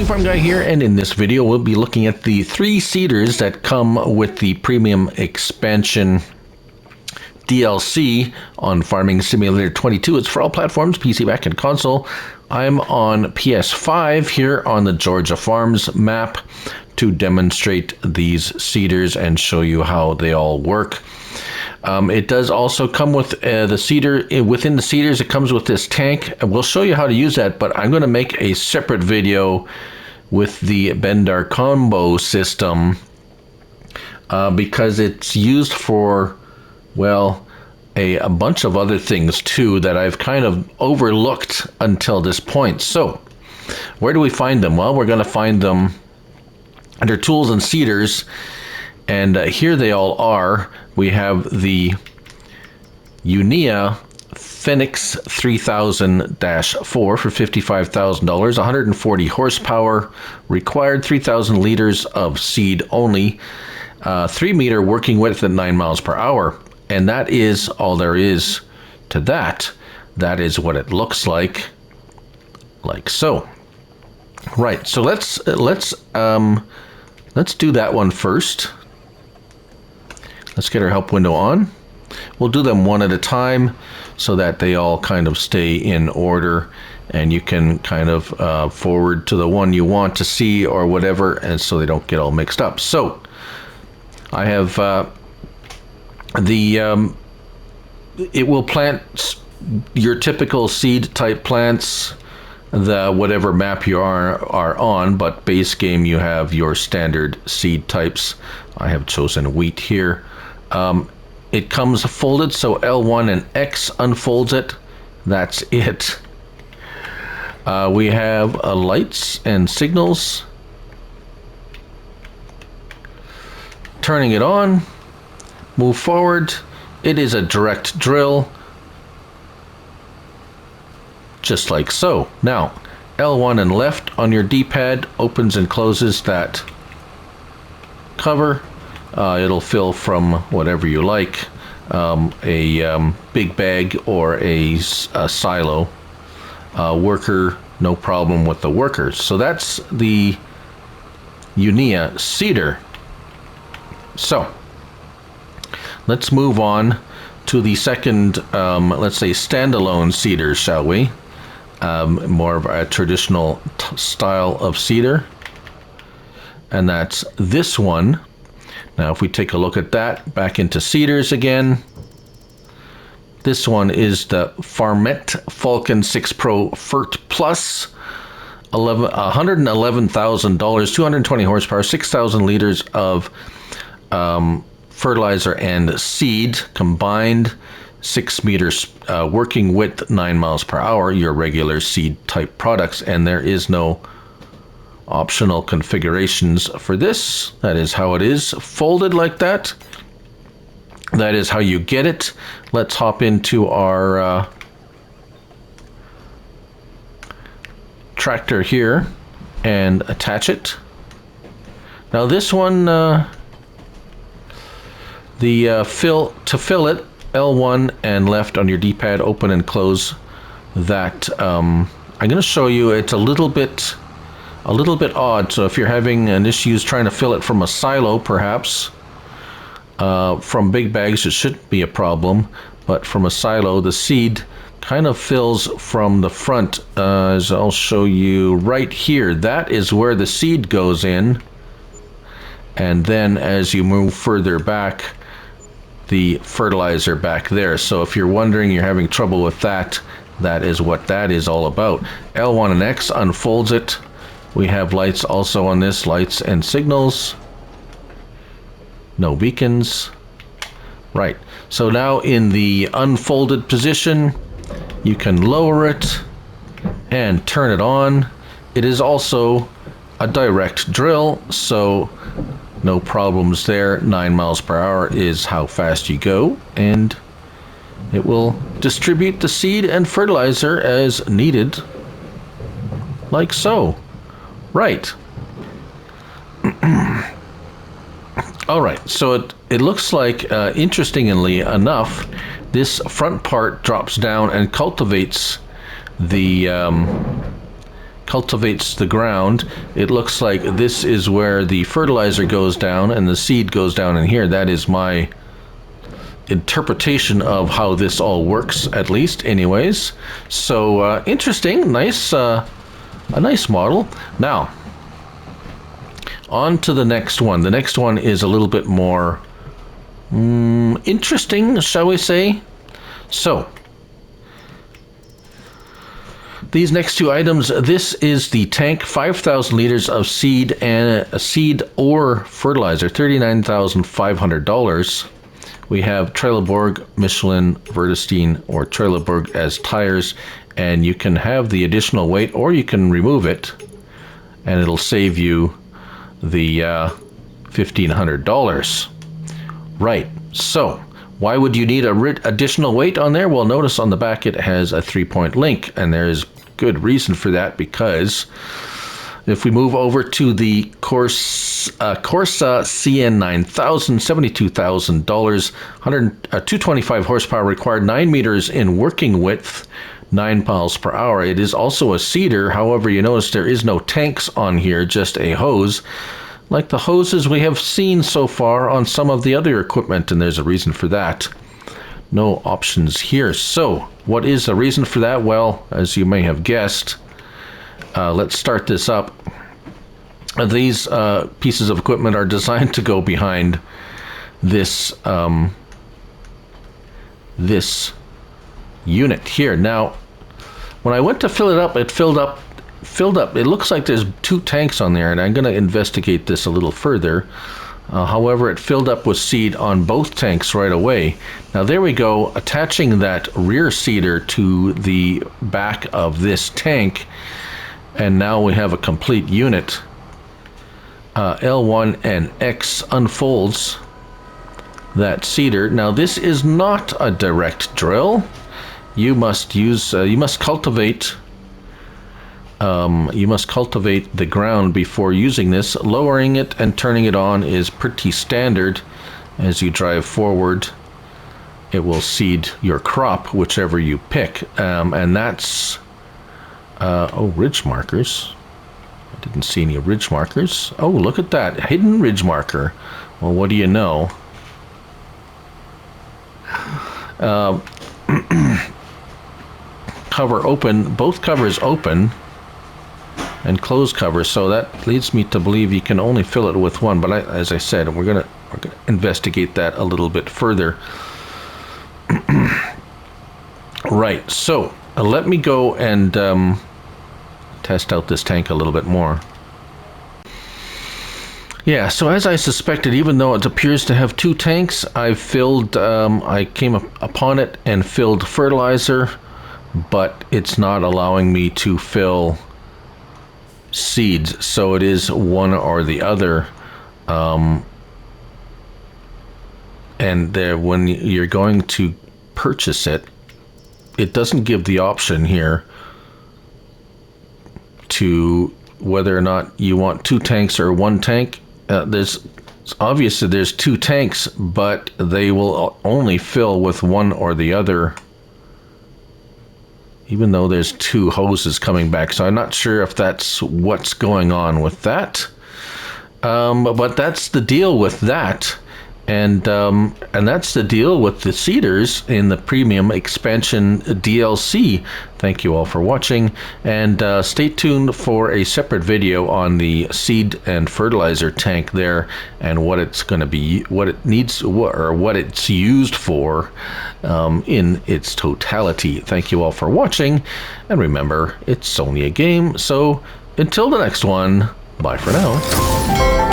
Farm Guy here, and in this video we'll be looking at the 3 seeders that come with the Premium Expansion DLC on Farming Simulator 22. It's for all platforms, PC, Mac, and console. I'm on PS5 here on the Georgia Farms map to demonstrate these seeders and show you how they all work. It does also come with the seeder. Within the seeders, it comes with this tank. We'll show you how to use that, but I'm going to make a separate video with the BEDNAR combo system because it's used for, well, a bunch of other things too that I've kind of overlooked until this point. So where do we find them? Well, we're going to find them under Tools and Seeders, and here they all are. We have the Unia FENIX 3000-4 for $55,000, 140 horsepower, required 3,000 liters of seed only, 3 meter working width at 9 miles per hour. And that is all there is to that. That is what it looks like so. Right, so let's do that one first. Let's get our help window on. We'll do them one at a time so that they all kind of stay in order, and you can kind of forward to the one you want to see or whatever, and so they don't get all mixed up. So I have it will plant your typical seed type plants, the whatever map you are on, but base game you have your standard seed types. I have chosen wheat here. It comes folded, so L1 and X unfolds it. That's it. We have lights and signals. Turning it on. Move forward. It is a direct drill. Just like so. Now, L1 and left on your D-pad opens and closes that cover. It'll fill from whatever you like, a big bag or a silo. Worker, no problem with the workers. So that's the Unia seeder. So let's move on to the second, let's say, standalone seeder, shall we? More of a traditional style of seeder. And that's this one. Now, if we take a look at that, back into seeders again. This one is the FARMET Falcon 6 Pro FERT Plus. $111,000, 220 horsepower, 6,000 liters of fertilizer and seed combined, 6 meters working width, 9 miles per hour, your regular seed type products, and there is no optional configurations for this. That is how it is, folded like that. That is how you get it. Let's hop into our tractor here and attach it. Now this one, to fill it, L1 and left on your D-pad, open and close that. I'm going to show you, it's a little bit odd. So if you're having an issue trying to fill it from a silo, perhaps from big bags, it shouldn't be a problem, but from a silo, the seed kind of fills from the front, as I'll show you right here. That is where the seed goes in, and then as you move further back, the fertilizer back there. So if you're wondering, you're having trouble with that, that is what that is all about. L1 and X unfolds it. We have lights also on this, lights and signals. No beacons. Right, so now in the unfolded position, you can lower it and turn it on. It is also a direct drill, so no problems there. 9 miles per hour is how fast you go, and it will distribute the seed and fertilizer as needed, like so. Right. All right, so it looks like, interestingly enough, this front part drops down and cultivates the cultivates the ground. It looks like this is where the fertilizer goes down and the seed goes down in here. That is my interpretation of how this all works, at least. Anyways, so interesting, nice, a nice model. Now, on to the next one. The next one is a little bit more interesting, shall we say. So, these next two items, this is the tank, 5,000 liters of seed and seed or fertilizer, $39,500. We have Trelleborg, Michelin, Vredestein, or Trelleborg as tires, and you can have the additional weight or you can remove it, and it'll save you the $1,500. Right, so why would you need additional weight on there? Well, notice on the back it has a 3-point link, and there is good reason for that, because if we move over to the Corsa CN9, $72,000, 225 horsepower required, 9 meters in working width, 9 miles per hour. It is also a seeder. However, you notice there is no tanks on here, just a hose, like the hoses we have seen so far on some of the other equipment, and there's a reason for that. No options here. So, what is the reason for that? Well, as you may have guessed, let's start this up. These pieces of equipment are designed to go behind this this unit here. Now, when I went to fill it up, it filled up. It looks like there's 2 tanks on there, and I'm going to investigate this a little further. However, it filled up with seed on both tanks right away. Now there we go, attaching that rear seeder to the back of this tank, and now we have a complete unit. L1 and X unfolds that seeder. Now this is not a direct drill. You must use, you must cultivate the ground before using this. Lowering it and turning it on is pretty standard. As you drive forward, it will seed your crop, whichever you pick. And that's, oh, ridge markers. I didn't see any ridge markers. Oh, look at that, hidden ridge marker. Well, what do you know? Cover open, both covers open, and close cover, so that leads me to believe you can only fill it with one, but as I said, we're gonna investigate that a little bit further. Right, so let me go and test out this tank a little bit more. Yeah, so as I suspected, even though it appears to have 2 tanks, I've filled, I came upon it and filled fertilizer, but it's not allowing me to fill seeds, so it is one or the other. And there, when you're going to purchase it, it doesn't give the option here to whether or not you want 2 tanks or 1 tank. There's obviously there's 2 tanks, but they will only fill with one or the other, even though there's 2 hoses coming back. So I'm not sure if that's what's going on with that. But that's the deal with that. And that's the deal with the seeders in the Premium Expansion DLC. Thank you all for watching, and stay tuned for a separate video on the seed and fertilizer tank there, and what it's going to be, what it needs, or what it's used for in its totality. Thank you all for watching, and remember, it's only a game, so until the next one, bye for now.